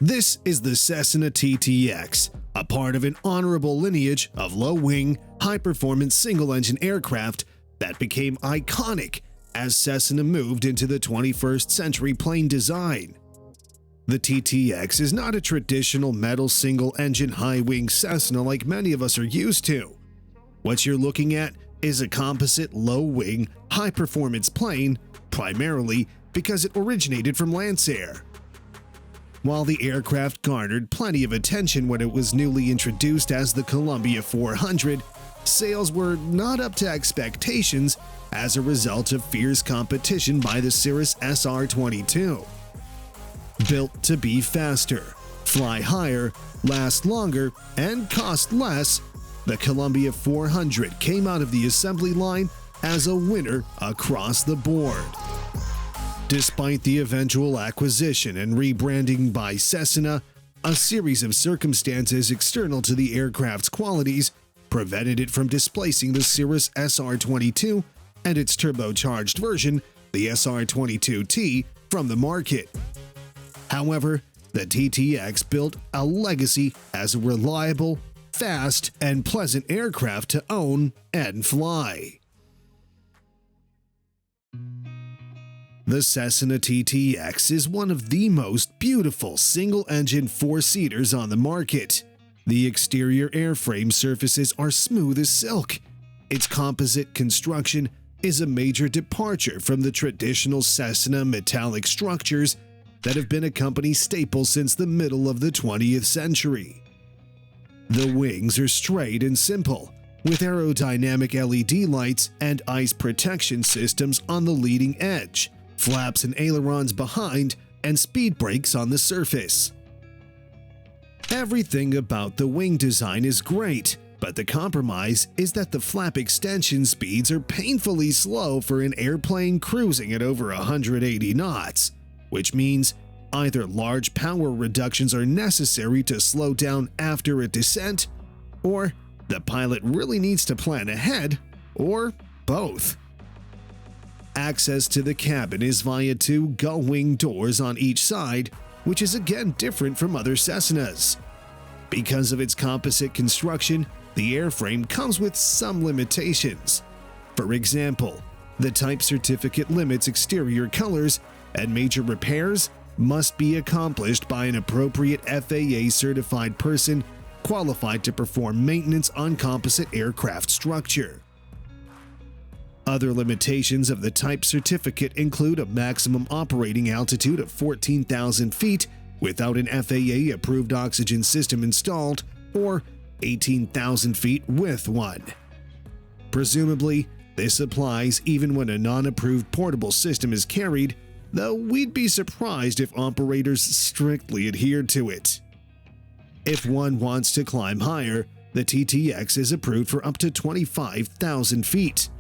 This is the Cessna TTX, a part of an honorable lineage of low-wing, high-performance single-engine aircraft that became iconic as Cessna moved into the 21st century plane design. The TTX is not a traditional metal single-engine high-wing Cessna like many of us are used to. What you're looking at is a composite low-wing, high-performance plane, primarily because it originated from Lancair. While the aircraft garnered plenty of attention when it was newly introduced as the Columbia 400, sales were not up to expectations as a result of fierce competition by the Cirrus SR22. Built to be faster, fly higher, last longer, and cost less, the Columbia 400 came out of the assembly line as a winner across the board. Despite the eventual acquisition and rebranding by Cessna, a series of circumstances external to the aircraft's qualities prevented it from displacing the Cirrus SR22 and its turbocharged version, the SR22T, from the market. However, the TTX built a legacy as a reliable, fast, and pleasant aircraft to own and fly. The Cessna TTX is one of the most beautiful single-engine four-seaters on the market. The exterior airframe surfaces are smooth as silk. Its composite construction is a major departure from the traditional Cessna metallic structures that have been a company staple since the middle of the 20th century. The wings are straight and simple, with aerodynamic LED lights and ice protection systems on the leading edge, flaps and ailerons behind, and speed brakes on the surface. Everything about the wing design is great, but the compromise is that the flap extension speeds are painfully slow for an airplane cruising at over 180 knots, which means either large power reductions are necessary to slow down after a descent, or the pilot really needs to plan ahead, or both. Access to the cabin is via two gull-wing doors on each side, which is again different from other Cessnas. Because of its composite construction, the airframe comes with some limitations. For example, the type certificate limits exterior colors, and major repairs must be accomplished by an appropriate FAA-certified person qualified to perform maintenance on composite aircraft structure. Other limitations of the type certificate include a maximum operating altitude of 14,000 feet without an FAA-approved oxygen system installed, or 18,000 feet with one. Presumably, this applies even when a non-approved portable system is carried, though we'd be surprised if operators strictly adhered to it. If one wants to climb higher, the TTX is approved for up to 25,000 feet.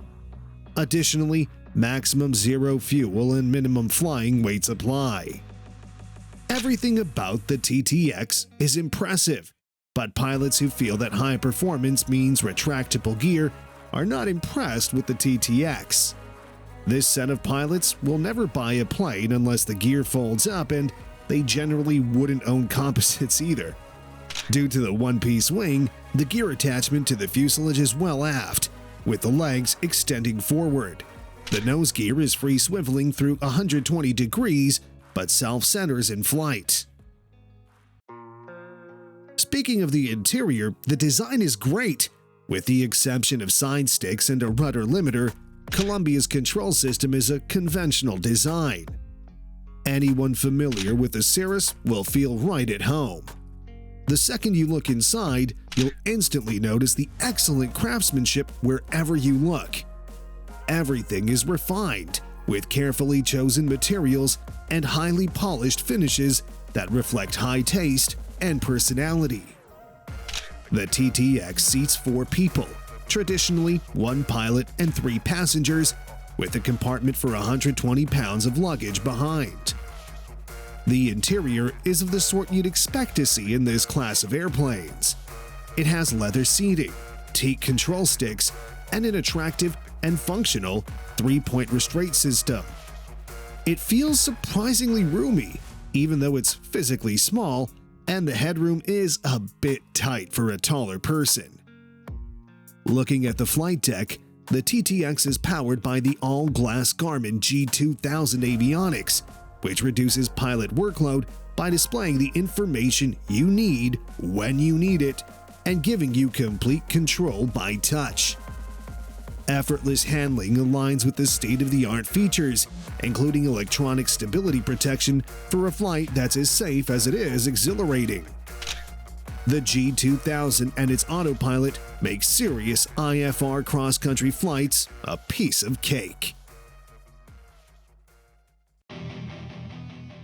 Additionally, maximum zero fuel and minimum flying weights apply. Everything about the TTX is impressive, but pilots who feel that high performance means retractable gear are not impressed with the TTX. This set of pilots will never buy a plane unless the gear folds up, and they generally wouldn't own composites either. Due to the one-piece wing, the gear attachment to the fuselage is well aft, with the legs extending forward. The nose gear is free swiveling through 120 degrees, but self-centers in flight. Speaking of the interior, the design is great. With the exception of side sticks and a rudder limiter, Columbia's control system is a conventional design. Anyone familiar with the Cirrus will feel right at home. The second you look inside, you'll instantly notice the excellent craftsmanship wherever you look. Everything is refined, with carefully chosen materials and highly polished finishes that reflect high taste and personality. The TTX seats 4 people, traditionally 1 pilot and 3 passengers, with a compartment for 120 pounds of luggage behind. The interior is of the sort you'd expect to see in this class of airplanes. It has leather seating, teak control sticks, and an attractive and functional 3-point restraint system. It feels surprisingly roomy, even though it's physically small, and the headroom is a bit tight for a taller person. Looking at the flight deck, the TTX is powered by the all-glass Garmin G2000 Avionics, which reduces pilot workload by displaying the information you need when you need it and giving you complete control by touch. Effortless handling aligns with the state-of-the-art features, including electronic stability protection for a flight that's as safe as it is exhilarating. The G2000 and its autopilot make serious IFR cross-country flights a piece of cake.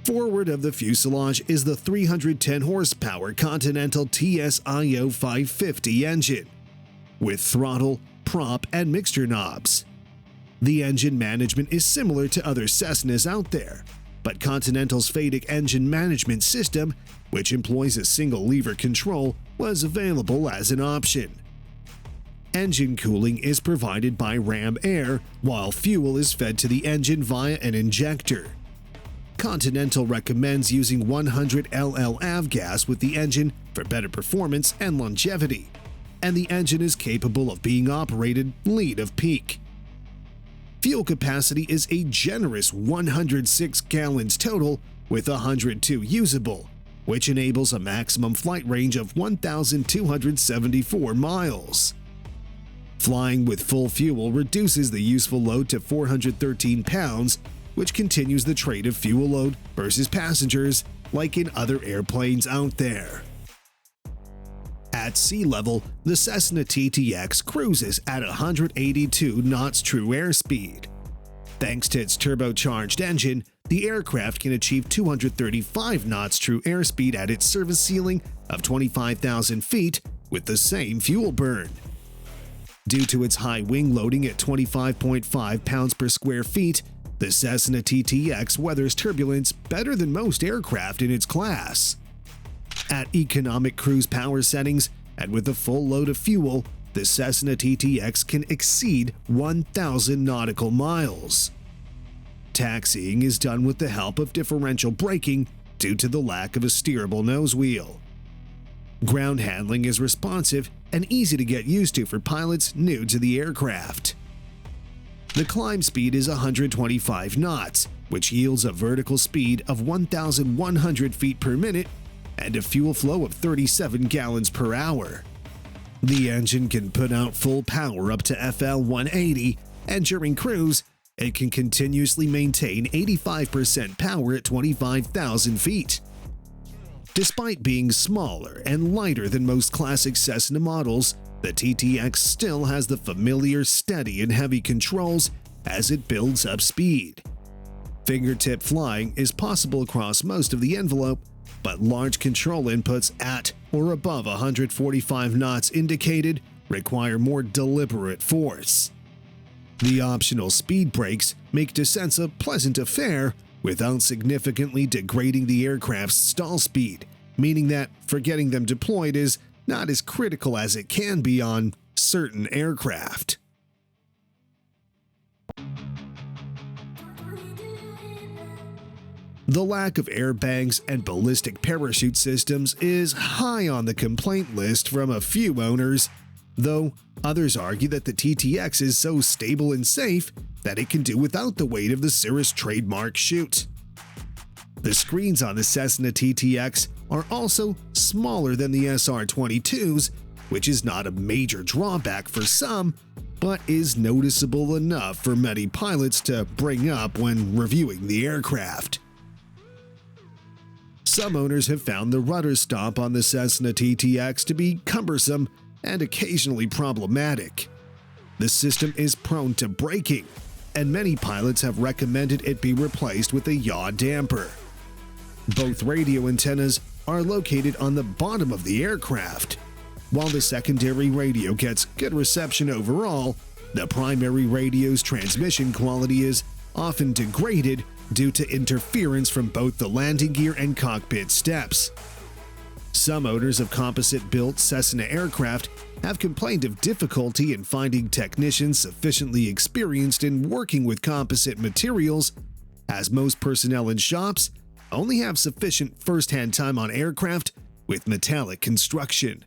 Forward of the fuselage is the 310 horsepower Continental TSIO 550 engine, with throttle, prop, and mixture knobs. The engine management is similar to other Cessnas out there, but Continental's FADIC engine management system, which employs a single lever control, was available as an option. Engine cooling is provided by ram air, while fuel is fed to the engine via an injector. Continental recommends using 100 LL avgas with the engine for better performance and longevity, and the engine is capable of being operated lead of peak. Fuel capacity is a generous 106 gallons total, with 102 usable, which enables a maximum flight range of 1,274 miles. Flying with full fuel reduces the useful load to 413 pounds, which continues the trade of fuel load versus passengers like in other airplanes out there. At sea level, the Cessna TTX cruises at 182 knots true airspeed. Thanks to its turbocharged engine, the aircraft can achieve 235 knots true airspeed at its service ceiling of 25,000 feet with the same fuel burn. Due to its high wing loading at 25.5 pounds per square feet, the Cessna TTX weathers turbulence better than most aircraft in its class. At economic cruise power settings and with a full load of fuel, the Cessna TTX can exceed 1,000 nautical miles. Taxiing is done with the help of differential braking due to the lack of a steerable nose wheel. Ground handling is responsive and easy to get used to for pilots new to the aircraft. The climb speed is 125 knots, which yields a vertical speed of 1,100 feet per minute and a fuel flow of 37 gallons per hour. The engine can put out full power up to FL 180, and during cruise, it can continuously maintain 85% power at 25,000 feet. Despite being smaller and lighter than most classic Cessna models, the TTX still has the familiar steady and heavy controls as it builds up speed. Fingertip flying is possible across most of the envelope, but large control inputs at or above 145 knots indicated require more deliberate force. The optional speed brakes make descents a pleasant affair without significantly degrading the aircraft's stall speed, meaning that forgetting them deployed is not as critical as it can be on certain aircraft. The lack of airbags and ballistic parachute systems is high on the complaint list from a few owners, though others argue that the TTX is so stable and safe that it can do without the weight of the Cirrus trademark chute. The screens on the Cessna TTX are also smaller than the SR22s, which is not a major drawback for some, but is noticeable enough for many pilots to bring up when reviewing the aircraft. Some owners have found the rudder stop on the Cessna TTX to be cumbersome and occasionally problematic. The system is prone to breaking, and many pilots have recommended it be replaced with a yaw damper. Both radio antennas are located on the bottom of the aircraft. While the secondary radio gets good reception overall, the primary radio's transmission quality is often degraded due to interference from both the landing gear and cockpit steps. Some owners of composite-built Cessna aircraft have complained of difficulty in finding technicians sufficiently experienced in working with composite materials, as most personnel in shops only have sufficient first-hand time on aircraft with metallic construction.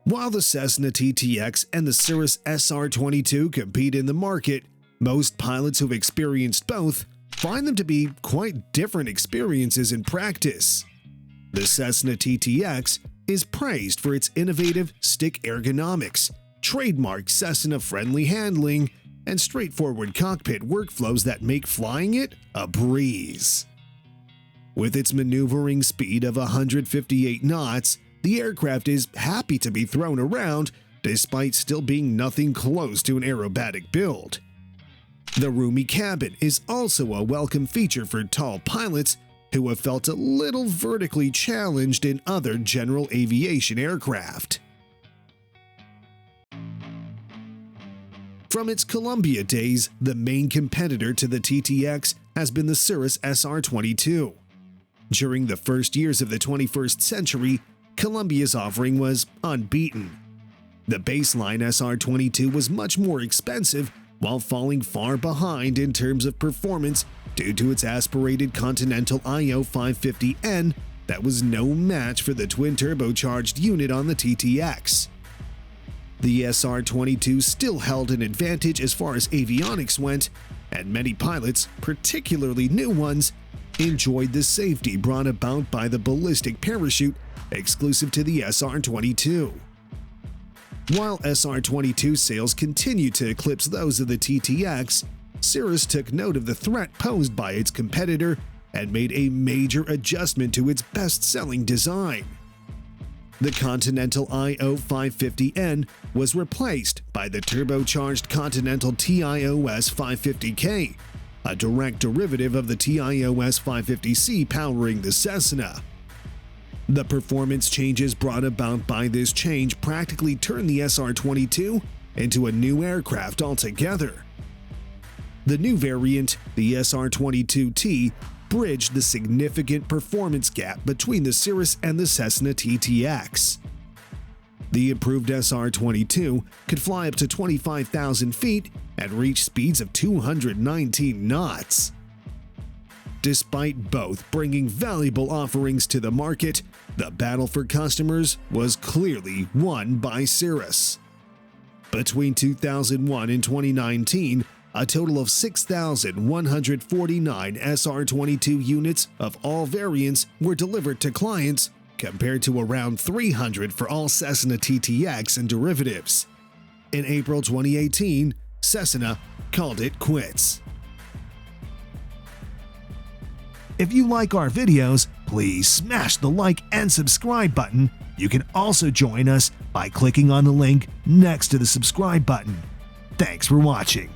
While the Cessna TTX and the Cirrus SR22 compete in the market, most pilots who've experienced both find them to be quite different experiences in practice. The Cessna TTX is praised for its innovative stick ergonomics, trademark Cessna-friendly handling, and straightforward cockpit workflows that make flying it a breeze. With its maneuvering speed of 158 knots, the aircraft is happy to be thrown around despite still being nothing close to an aerobatic build. The roomy cabin is also a welcome feature for tall pilots who have felt a little vertically challenged in other general aviation aircraft. From its Columbia days, the main competitor to the TTX has been the Cirrus SR22. During the first years of the 21st century, Columbia's offering was unbeaten. The baseline SR22 was much more expensive while falling far behind in terms of performance due to its aspirated Continental IO550N that was no match for the twin turbocharged unit on the TTX. The SR22 still held an advantage as far as avionics went, and many pilots, particularly new ones, enjoyed the safety brought about by the ballistic parachute exclusive to the SR22. While SR22 sales continued to eclipse those of the TTX, Cirrus took note of the threat posed by its competitor and made a major adjustment to its best-selling design. The Continental IO550N was replaced by the turbocharged Continental TIOS 550K, a direct derivative of the TIOS 550C powering the Cessna. The performance changes brought about by this change practically turned the SR22 into a new aircraft altogether. The new variant, the SR22T, bridged the significant performance gap between the Cirrus and the Cessna TTX. The improved SR22 could fly up to 25,000 feet and reach speeds of 219 knots. Despite both bringing valuable offerings to the market, the battle for customers was clearly won by Cirrus. Between 2001 and 2019, a total of 6,149 SR22 units of all variants were delivered to clients, compared to around 300 for all Cessna TTX and derivatives. In April 2018, Cessna called it quits. If you like our videos, please smash the like and subscribe button. You can also join us by clicking on the link next to the subscribe button. Thanks for watching.